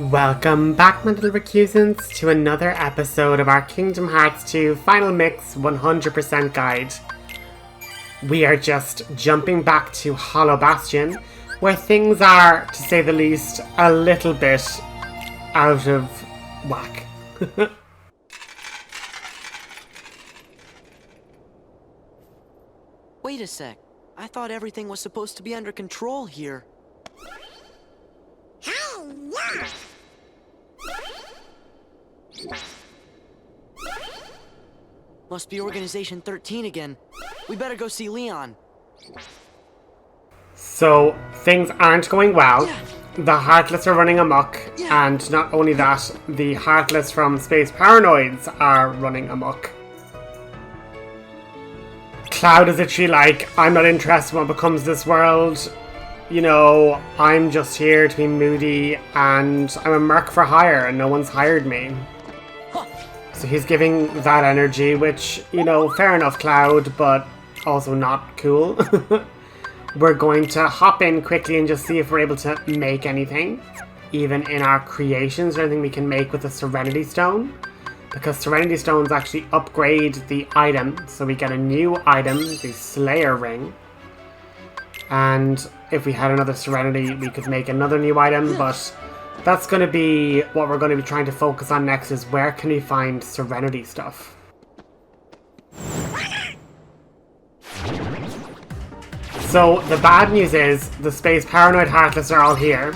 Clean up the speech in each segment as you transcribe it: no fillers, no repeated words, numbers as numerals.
Welcome back, my little recusants, to another episode of our Kingdom Hearts 2 Final Mix 100% guide. We are just jumping back to Hollow Bastion, where things are, to say the least, a little bit out of whack. Wait a sec. I thought everything was supposed to be under control here. Hell yeah! Must be Organization 13 again. We better go see Leon. So, things aren't going well. The Heartless are running amok, and not only that, the Heartless from Space Paranoids are running amok. Cloud is literally like, I'm not interested in what becomes this world. You know, I'm just here to be moody, and I'm a merc for hire, and no one's hired me. So he's giving that energy, which, you know, fair enough, Cloud, but also not cool. We're going to hop in quickly and just see if we're able to make anything. Even in our creations, or anything we can make with the Serenity Stone. Because Serenity Stones actually upgrade the item, so we get a new item, the Slayer Ring. And if we had another Serenity, we could make another new item, but that's going to be what we're going to be trying to focus on next, is where can we find Serenity stuff. So the bad news is the Space Paranoid Heartless are all here.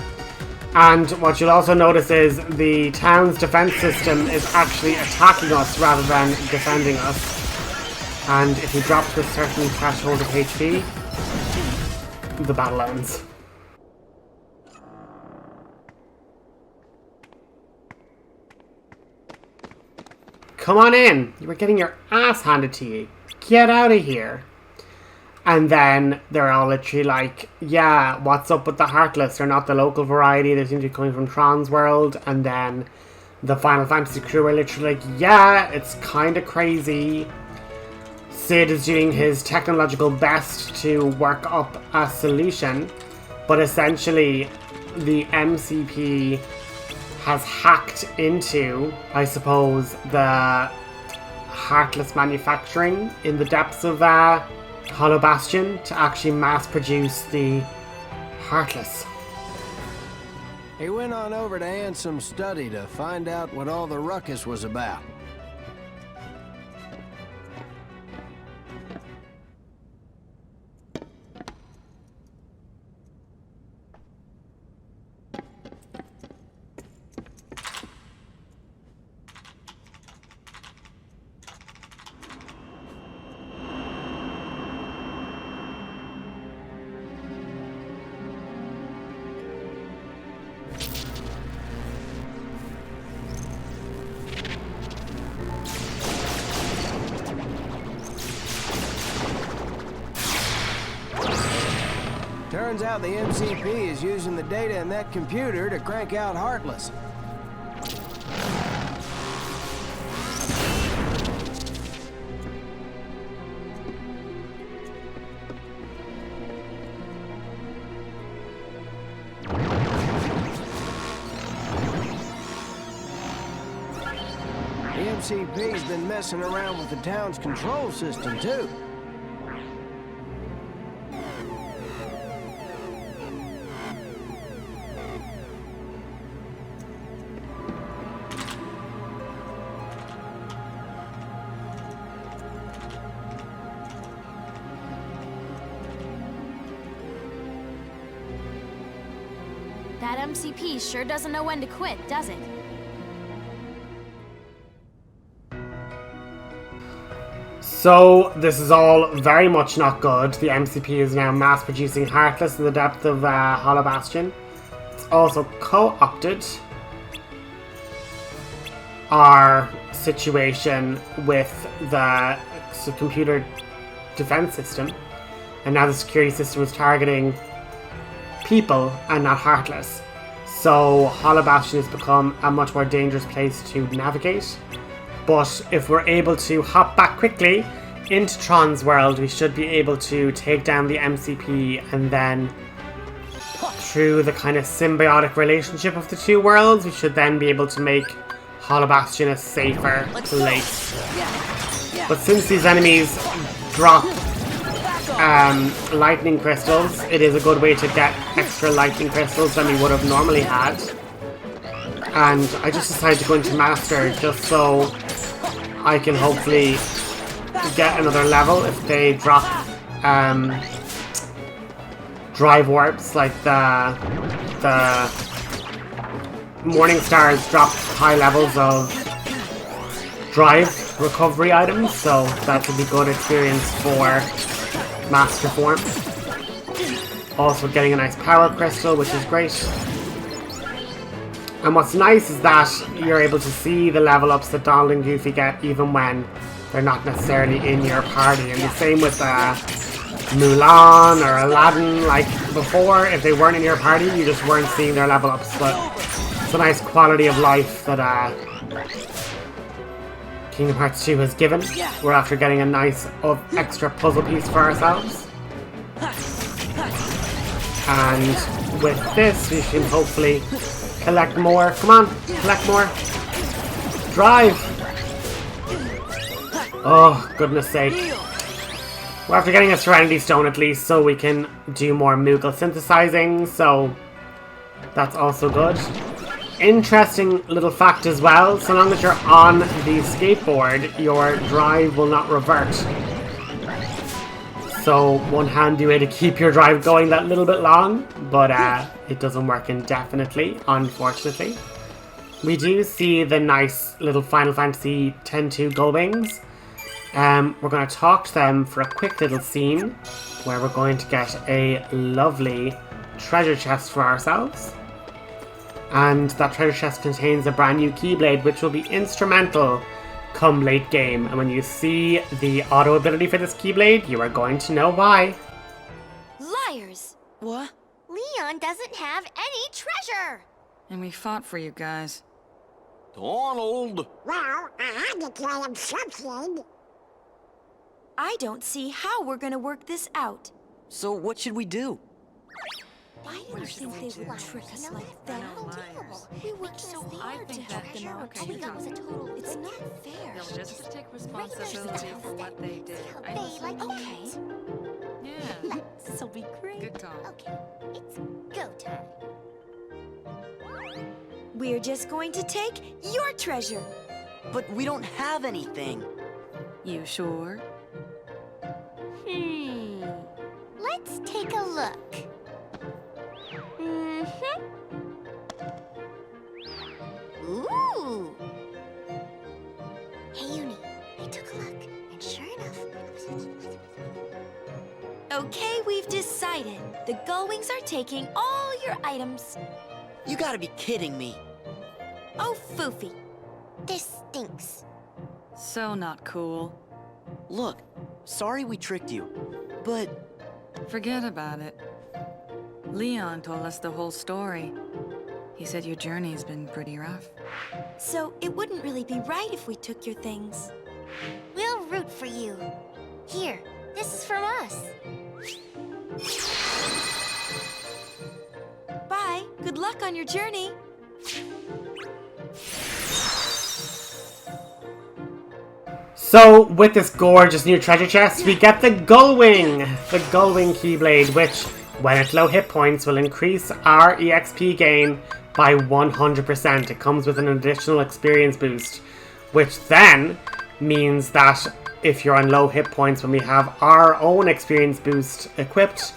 And what you'll also notice is the town's defense system is actually attacking us rather than defending us. And if you drop to a certain threshold of HP, the battle ends. Come on in! You were getting your ass handed to you. Get out of here! And then they're all literally like, yeah, what's up with the Heartless? They're not the local variety, they seem to be coming from Tron's world. And then the Final Fantasy crew are literally like, yeah, it's kind of crazy. Sid is doing his technological best to work up a solution, but essentially the MCP has hacked into, I suppose, the Heartless manufacturing in the depths of Hollow Bastion to actually mass produce the Heartless. He went on over to Ansom's study to find out what all the ruckus was about. Turns out the MCP is using the data in that computer to crank out Heartless. The MCP's been messing around with the town's control system, too. That MCP sure doesn't know when to quit, does it? So, this is all very much not good. The MCP is now mass producing Heartless in the depth of Hollow Bastion. It's also co-opted our situation with the computer defense system. And now the security system is targeting people and not Heartless. So Hollow Bastion has become a much more dangerous place to navigate. But if we're able to hop back quickly into Tron's world, we should be able to take down the MCP and then through the kind of symbiotic relationship of the two worlds, we should then be able to make Hollow Bastion a safer place. But since these enemies drop lightning crystals, it is a good way to get extra lightning crystals than we would have normally had. And I just decided to go into Master just so I can hopefully get another level if they drop drive warps, like the Morning Stars drop high levels of drive recovery items, so that would be good experience for Master Form. Also getting a nice power crystal, which is great. And what's nice is that you're able to see the level ups that Donald and Goofy get even when they're not necessarily in your party. And the same with Mulan or Aladdin. Like before, if they weren't in your party, you just weren't seeing their level ups. But it's a nice quality of life that Kingdom Hearts 2 has given. We're after getting a nice extra puzzle piece for ourselves. And with this, we should hopefully collect more. Come on, collect more. Drive! Oh, goodness sake. We're after getting a Serenity Stone at least, so we can do more Moogle synthesizing, so that's also good. Interesting little fact as well, so long as you're on the skateboard, your drive will not revert. So one handy way to keep your drive going that little bit long, but it doesn't work indefinitely, unfortunately. We do see the nice little Final Fantasy X-2 Gullwings. We're going to talk to them for a quick little scene where we're going to get a lovely treasure chest for ourselves. And that treasure chest contains a brand new Keyblade, which will be instrumental come late game. And when you see the auto ability for this Keyblade, you are going to know why. Liars! What? Leon doesn't have any treasure! And we fought for you guys. Donald! Well, I had to tell him something. I don't see how we're gonna work this out. So what should we do? Why do you think they would trick us like that? We worked so hard to help them out. Okay, you talk. It's not fair. They'll just take responsibility for what they did. Okay. Yeah, This'll be great. good talk. Okay, it's go time. We're just going to take your treasure. But we don't have anything. You sure? Let's take a look. Ooh! Hey, Uni, I took a look, and sure enough... Okay, we've decided. The Gullwings are taking all your items. You gotta be kidding me. Oh, Foofy. This stinks. So not cool. Look, sorry we tricked you, but Forget about it. Leon told us the whole story. He said your journey's been pretty rough. So it wouldn't really be right if we took your things. We'll root for you. Here, this is from us. Bye. Good luck on your journey. So, with this gorgeous new treasure chest, we get the Gullwing Keyblade, which, when at low hit points, will increase our EXP gain by 100%. It comes with an additional experience boost, which then means that if you're on low hit points, when we have our own experience boost equipped,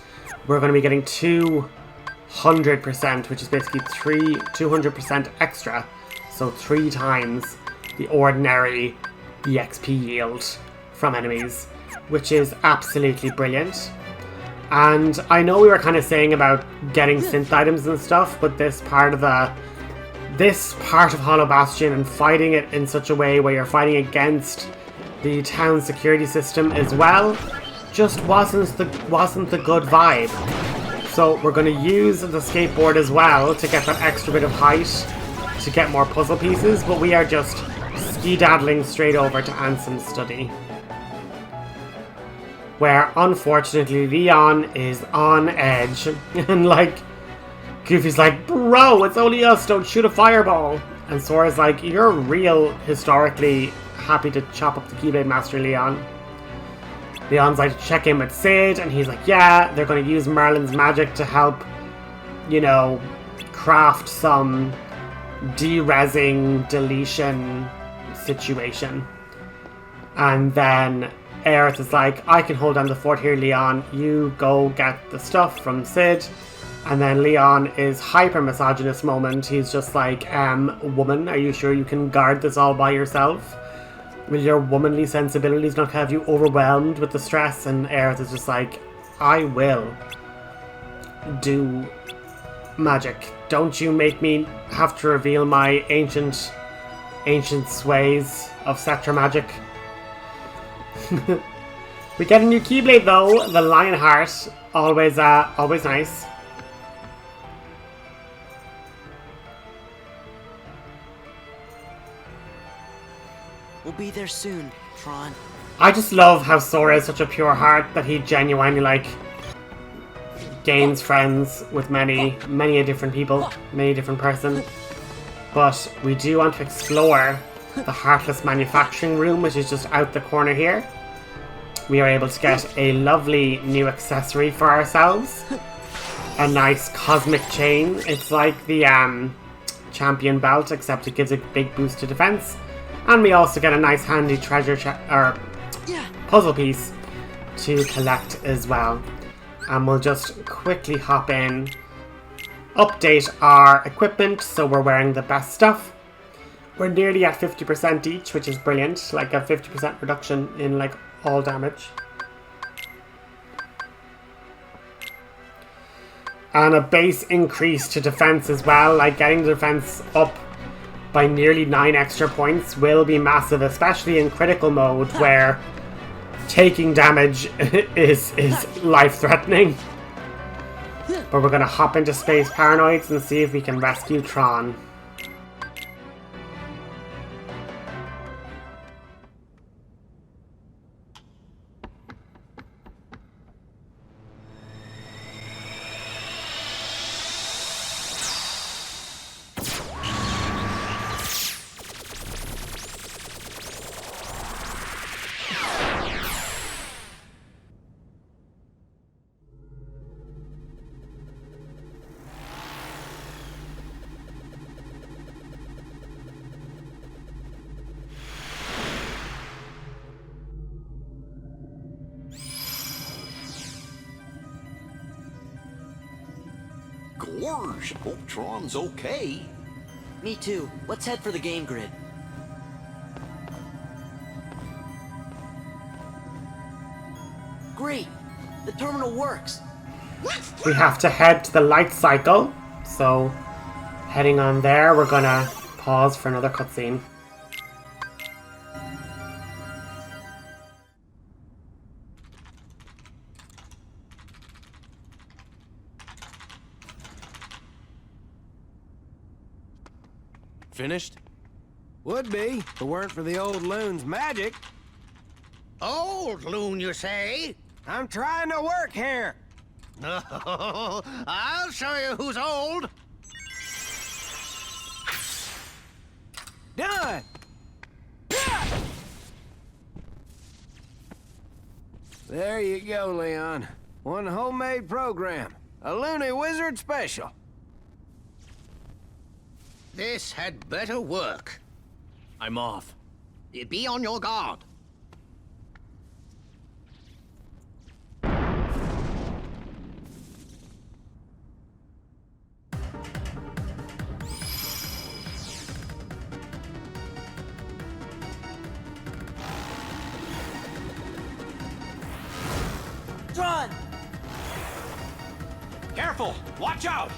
we're going to be getting 200%, which is basically 200% extra. So 3 times the ordinary EXP yield from enemies, which is absolutely brilliant. And I know we were kind of saying about getting synth items and stuff, but this part of Hollow Bastion and fighting it in such a way where you're fighting against the town security system as well just wasn't the good vibe. So we're going to use the skateboard as well to get that extra bit of height to get more puzzle pieces, but we are just ski-daddling straight over to Ansem Study, where unfortunately Leon is on edge and like Goofy's like, bro, it's only us, don't shoot a fireball. And Sora's like, you're real historically happy to chop up the Keyblade Master, Leon. Leon's like, check in with Sid, and he's like, yeah, they're going to use Merlin's magic to help, you know, craft some de-rezzing deletion situation. And then Aerith is like, I can hold down the fort here, Leon. You go get the stuff from Sid. And then Leon is hyper-misogynist moment. He's just like, woman, are you sure you can guard this all by yourself? Will your womanly sensibilities not have you overwhelmed with the stress? And Aerith is just like, I will do magic. Don't you make me have to reveal my ancient sways of Cetra magic. We get a new Keyblade though, the Lionheart. Always nice. We'll be there soon, Tron. I just love how Sora is such a pure heart that he genuinely, like, gains friends with many different people, many different person. But we do want to explore the Heartless manufacturing room, which is just out the corner here. We are able to get a lovely new accessory for ourselves. A nice cosmic chain. It's like the champion belt, except it gives a big boost to defense. And we also get a nice handy treasure puzzle piece to collect as well. And we'll just quickly hop in, update our equipment so we're wearing the best stuff. We're nearly at 50% each, which is brilliant, like a 50% reduction in like all damage. And a base increase to defense as well, like getting the defense up by nearly 9 extra points will be massive, especially in critical mode where taking damage is life-threatening. But we're going to hop into Space Paranoids and see if we can rescue Tron. Gorge, hope Tron's okay. Me too. Let's head for the game grid. Great! The terminal works! We have to head to the light cycle. So, heading on there, we're gonna pause for another cutscene. Finished? Would be, if it weren't for the old loon's magic. Old loon, you say? I'm trying to work here. No, I'll show you who's old. Done! There you go, Leon. One homemade program. A Looney Wizard special. This had better work. I'm off. Be on your guard. Tron! Careful! Watch out!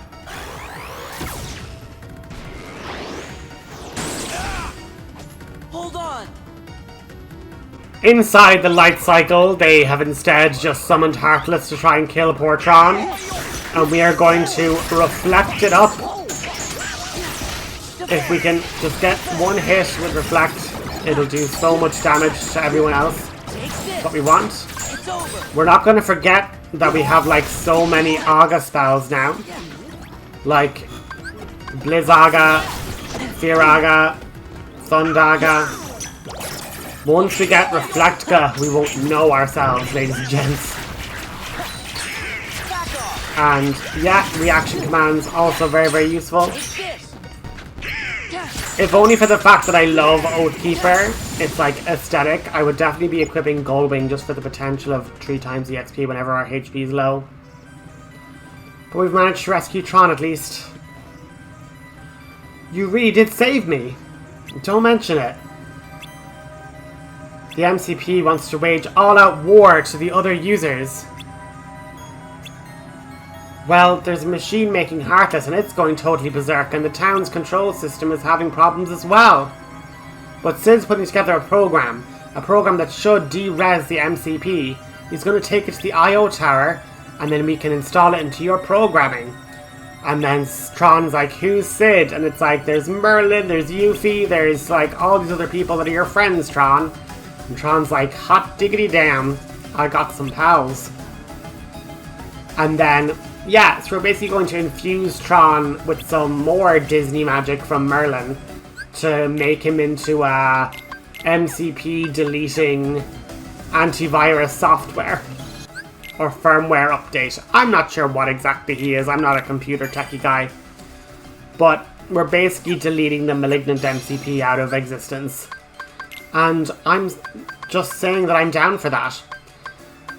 Hold on! Inside the light cycle, they have instead just summoned Heartless to try and kill poor Tron. And we are going to reflect it up. If we can just get one hit with Reflect, it'll do so much damage to everyone else. What we want. We're not going to forget that we have like so many Aga spells now. like Blizzaga, Fearaga, Thundaga. Once we get Reflectka, we won't know ourselves, ladies and gents. And yeah, reaction commands also very, very useful. If only for the fact that I love Oathkeeper, it's like aesthetic, I would definitely be equipping Goldwing just for the potential of 3 times the XP whenever our HP is low. But we've managed to rescue Tron at least. You really did save me. Don't mention it. The MCP wants to wage all-out war to the other users. Well, there's a machine making Heartless and it's going totally berserk, and the town's control system is having problems as well. But Sid's putting together a program that should de-res the MCP. He's going to take it to the IO tower, and then we can install it into your programming. And then Tron's like, who's Sid? And it's like, there's Merlin, there's Yuffie, there's like all these other people that are your friends, Tron. And Tron's like, hot diggity damn, I got some pals. And then, yeah, so we're basically going to infuse Tron with some more Disney magic from Merlin to make him into a MCP deleting antivirus software or firmware update. I'm not sure what exactly he is. I'm not a computer techie guy. But we're basically deleting the malignant MCP out of existence. And I'm just saying that I'm down for that.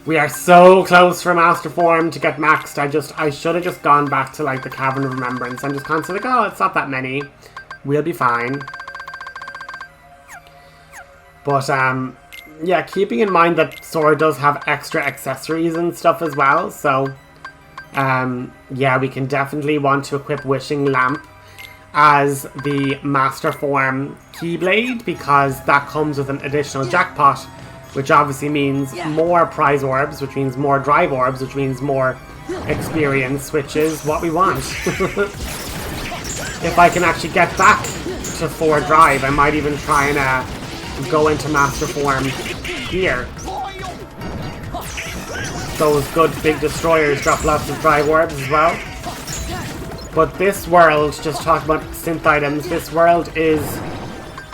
We are so close for Master Form to get maxed. I should have just gone back to like the Cavern of Remembrance. I'm just constantly like, oh, it's not that many. We'll be fine. But yeah, keeping in mind that Sora does have extra accessories and stuff as well. So yeah, we can definitely want to equip Wishing Lamp as the Master Form Keyblade, because that comes with an additional jackpot, which obviously means more prize orbs, which means more drive orbs, which means more experience, which is what we want. If I can actually get back to 4 drive, I might even try and go into Master Form here. Those good big destroyers drop lots of drive orbs as well. But this world, just talk about synth items, this world is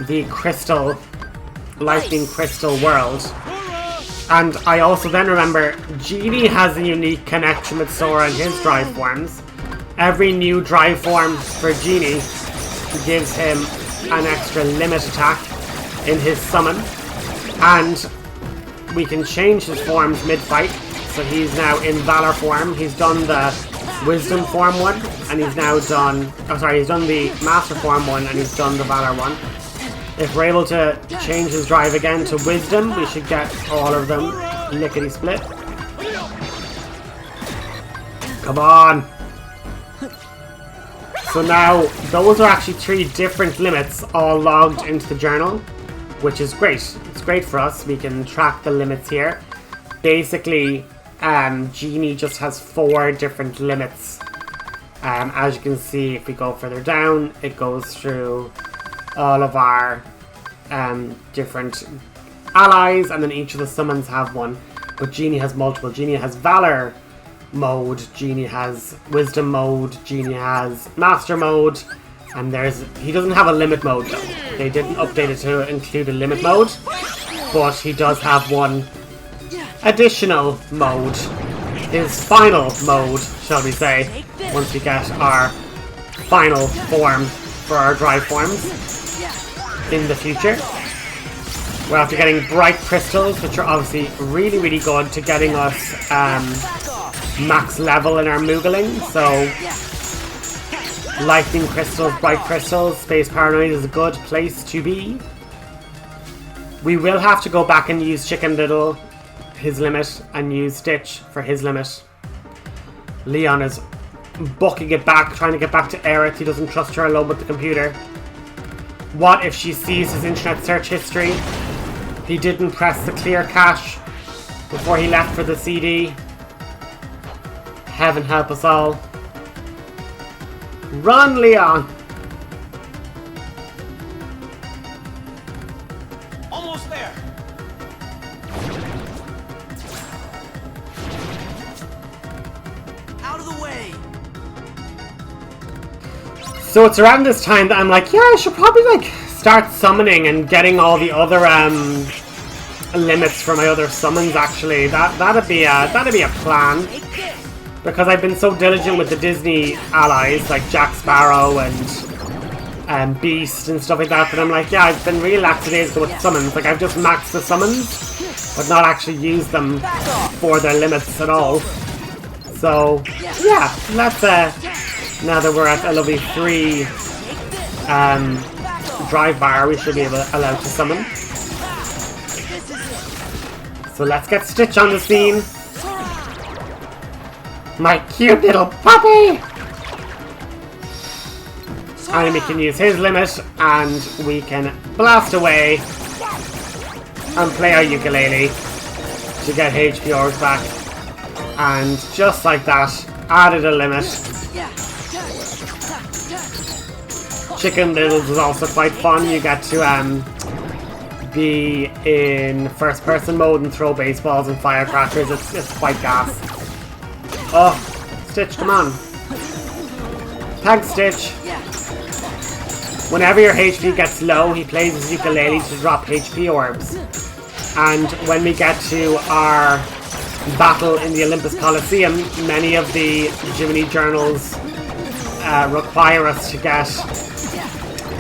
the crystal, lightning crystal world. And I also then remember Genie has a unique connection with Sora and his drive forms. Every new drive form for Genie gives him an extra limit attack in his summon. And we can change his forms mid-fight. So he's now in Valor form. He's done the Wisdom form one, and he's now done... Oh, sorry, he's done the Master form one, and he's done the Valor one. If we're able to change his drive again to Wisdom, we should get all of them lickety-split. Come on! So now, those are actually 3 different limits all logged into the journal, which is great. It's great for us. We can track the limits here. Basically, Genie just has 4 different limits. As you can see, if we go further down, it goes through all of our different allies, and then each of the summons have one. But Genie has multiple. Genie has Valor mode, Genie has Wisdom mode, Genie has Master mode, and he doesn't have a limit mode though. They didn't update it to include a limit mode, but he does have one additional mode. His final mode, shall we say, once we get our final form for our drive forms in the future. We're after getting bright crystals, which are obviously really, really good to getting us max level in our Moogaling. So lightning crystals, bright crystals, Space Paranoid is a good place to be. We will have to go back and use Chicken Little, his limit, and use Stitch for his limit. Leon is bucking it back, trying to get back to Aerith. He doesn't trust her alone with the computer. What if she sees his internet search history? He didn't press the clear cache before he left for the CD. Heaven help us all. Run, Leon! Almost there. Out of the way! So it's around this time that I'm like, yeah, I should probably like start summoning and getting all the other limits for my other summons. Actually, that'd be a plan, because I've been so diligent with the Disney allies like Jack Sparrow and Beast and stuff like that. That I'm like, yeah, I've been really lackadaisical with summons. Like I've just maxed the summons, but not actually used them for their limits at all. So yeah, let's now that we're at a lovely 3 drive bar, we should be allowed to summon. So let's get Stitch on the scene. My cute little puppy! And we can use his limit, and we can blast away and play our ukulele to get HP orbs back. And just like that, added a limit. Chicken Littles is also quite fun. You get to be in first person mode and throw baseballs and firecrackers. It's quite gas. Oh, Stitch, come on. Thanks, Stitch. Whenever your HP gets low, he plays his ukulele to drop HP orbs. And when we get to our battle in the Olympus Coliseum, many of the Jiminy Journals require us to get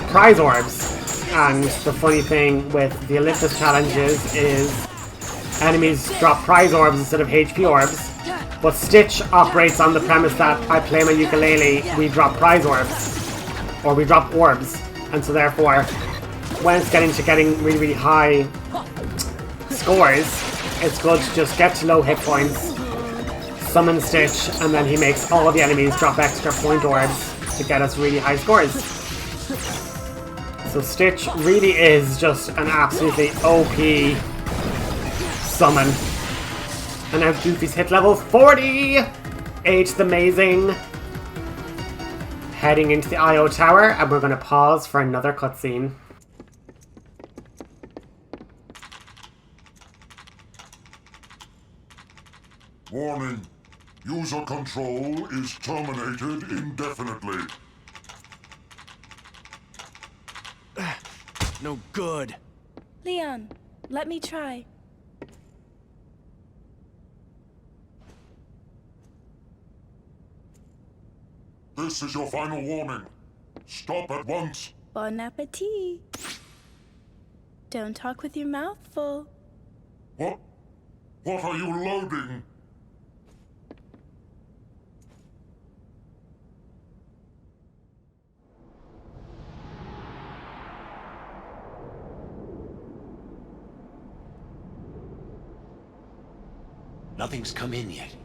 prize orbs. And the funny thing with the Olympus challenges is enemies drop prize orbs instead of HP orbs. But Stitch operates on the premise that I play my ukulele, we drop prize orbs. Or we drop orbs. And so therefore, when it's getting really, really high scores, it's good to just get to low hit points, summon Stitch, and then he makes all the enemies drop extra point orbs to get us really high scores. So Stitch really is just an absolutely OP summon. And now Goofy's hit level 40! It's amazing. Heading into the IO Tower, and we're going to pause for another cutscene. Warning. User control is terminated indefinitely. No good. Leon, let me try. This is your final warning. Stop at once. Bon appetit. Don't talk with your mouth full. What? What are you loading? Nothing's come in yet.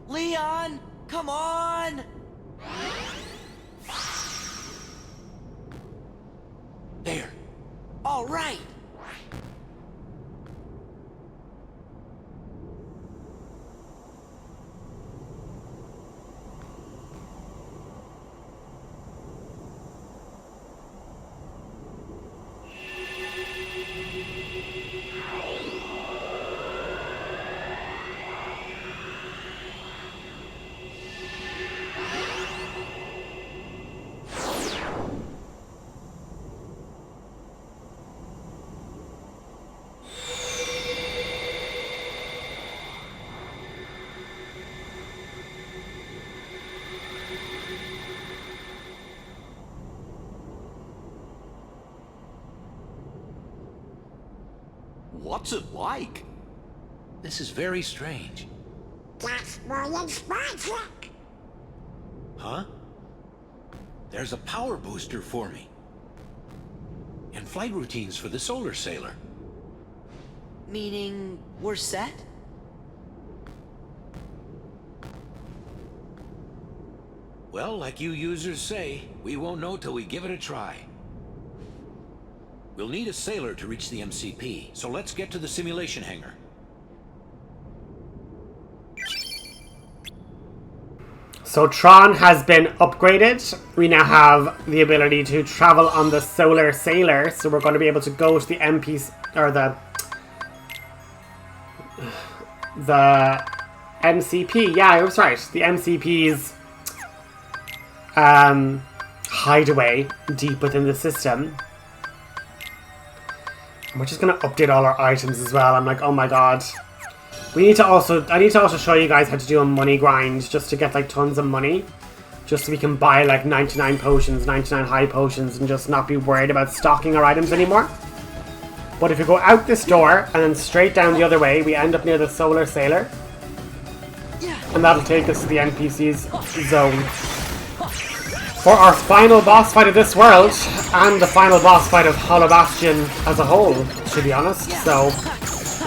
Leon, come on! There. All right. What's it like? This is very strange. That's William's magic. Huh? There's a power booster for me. And flight routines for the solar sailor. Meaning we're set? Well, like you users say, we won't know till we give it a try. We'll need a sailor to reach the MCP, so let's get to the simulation hangar. So Tron has been upgraded. We now have the ability to travel on the Solar Sailor, so we're going to be able to go to the or the MCP. Yeah, I was right. The MCP's hideaway deep within the system. And we're just gonna update all our items as well. I'm like, oh my god. I need to also show you guys how to do a money grind just to get like tons of money. Just so we can buy like 99 potions, 99 high potions, and just not be worried about stocking our items anymore. But if you go out this door and then straight down the other way, we end up near the Solar Sailor. And that'll take us to the NPC's zone. For our final boss fight of this world, and the final boss fight of Hollow Bastion as a whole, to be honest. So,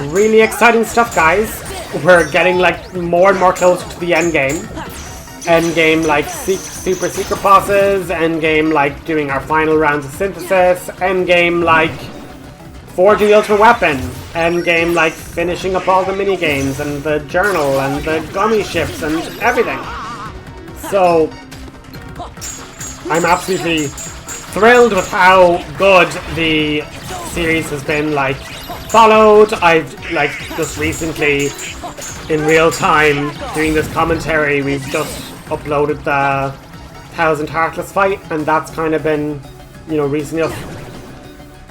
really exciting stuff, guys. We're getting like more and more closer to the end game. End game like super secret bosses, end game like doing our final rounds of synthesis, end game like forging the ultimate weapon, end game like finishing up all the mini games and the journal and the gummy ships and everything. So I'm absolutely thrilled with how good the series has been like followed. I've like just recently in real time doing this commentary, we've just uploaded the 1000 Heartless fight, and that's kind of been, you know, recently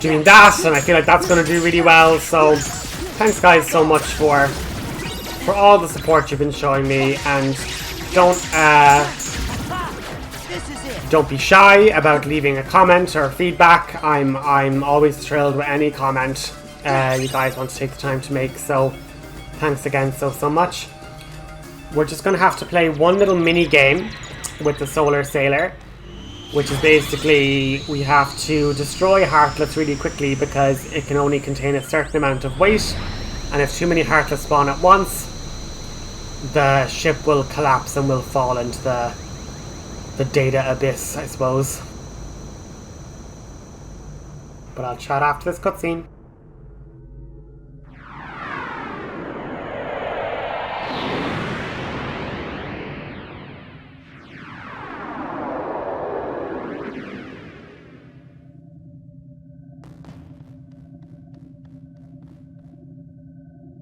doing that, and I feel like that's going to do really well. So thanks guys so much for all the support you've been showing me, and don't be shy about leaving a comment or feedback. I'm always thrilled with any comment you guys want to take the time to make, so thanks again so much. We're just going to have to play one little mini game with the Solar Sailor, which is basically we have to destroy Heartless really quickly because it can only contain a certain amount of weight, and if too many Heartless spawn at once, the ship will collapse and will fall into the data abyss, I suppose. But I'll chat after this cutscene.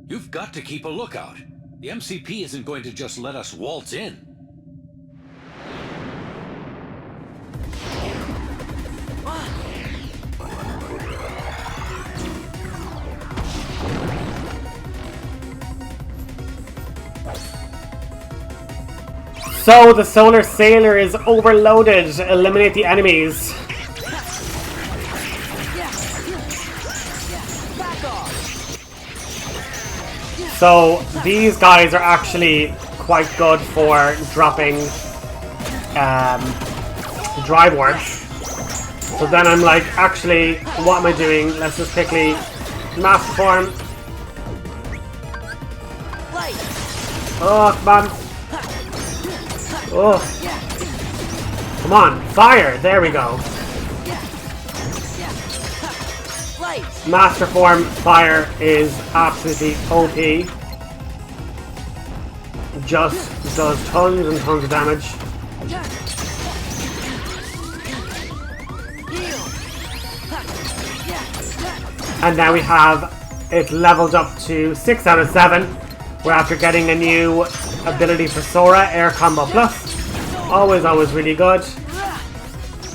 You've got to keep a lookout. The MCP isn't going to just let us waltz in. So the Solar Sailor is overloaded. Eliminate the enemies. So these guys are actually quite good for dropping drive wards. So then I'm like, actually, what am I doing? Let's just quickly master form. Oh, come on. Oh. Come on, fire! There we go. Master form fire is absolutely OP. Just does tons and tons of damage. And now we have it leveled up to 6 out of 7. We're after getting a new ability for Sora, Air Combo Plus. Always really good.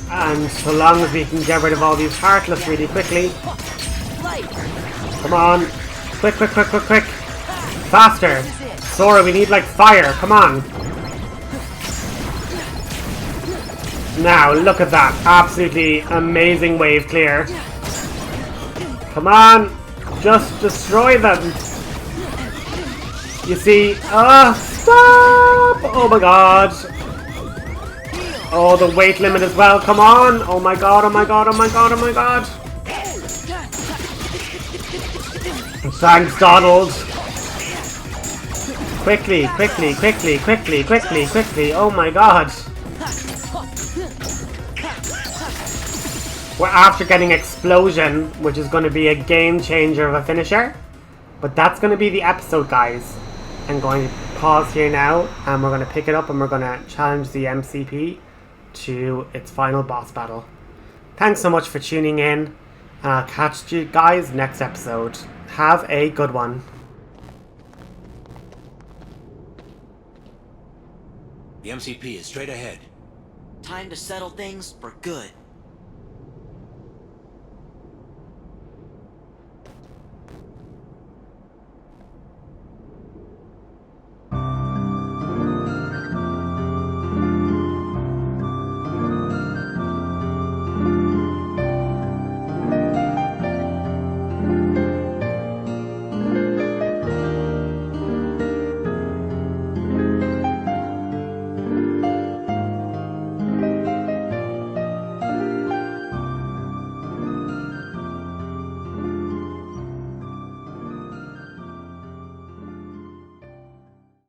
And so long as we can get rid of all these Heartless really quickly. Come on. Quick. Faster. Sora, we need like fire. Come on. Now, look at that. Absolutely amazing wave clear. Come on. Just destroy them. You see? Stop! Oh my god. Oh, the weight limit as well. Come on. Oh my god. Thanks, Donald. Quickly. Oh my god. We're after getting Explosion, which is going to be a game changer of a finisher. But that's going to be the episode, guys. I'm going to pause here now, and we're going to pick it up and we're going to challenge the MCP to its final boss battle. Thanks so much for tuning in, and I'll catch you guys next episode. Have a good one. The MCP is straight ahead. time to settle things for good.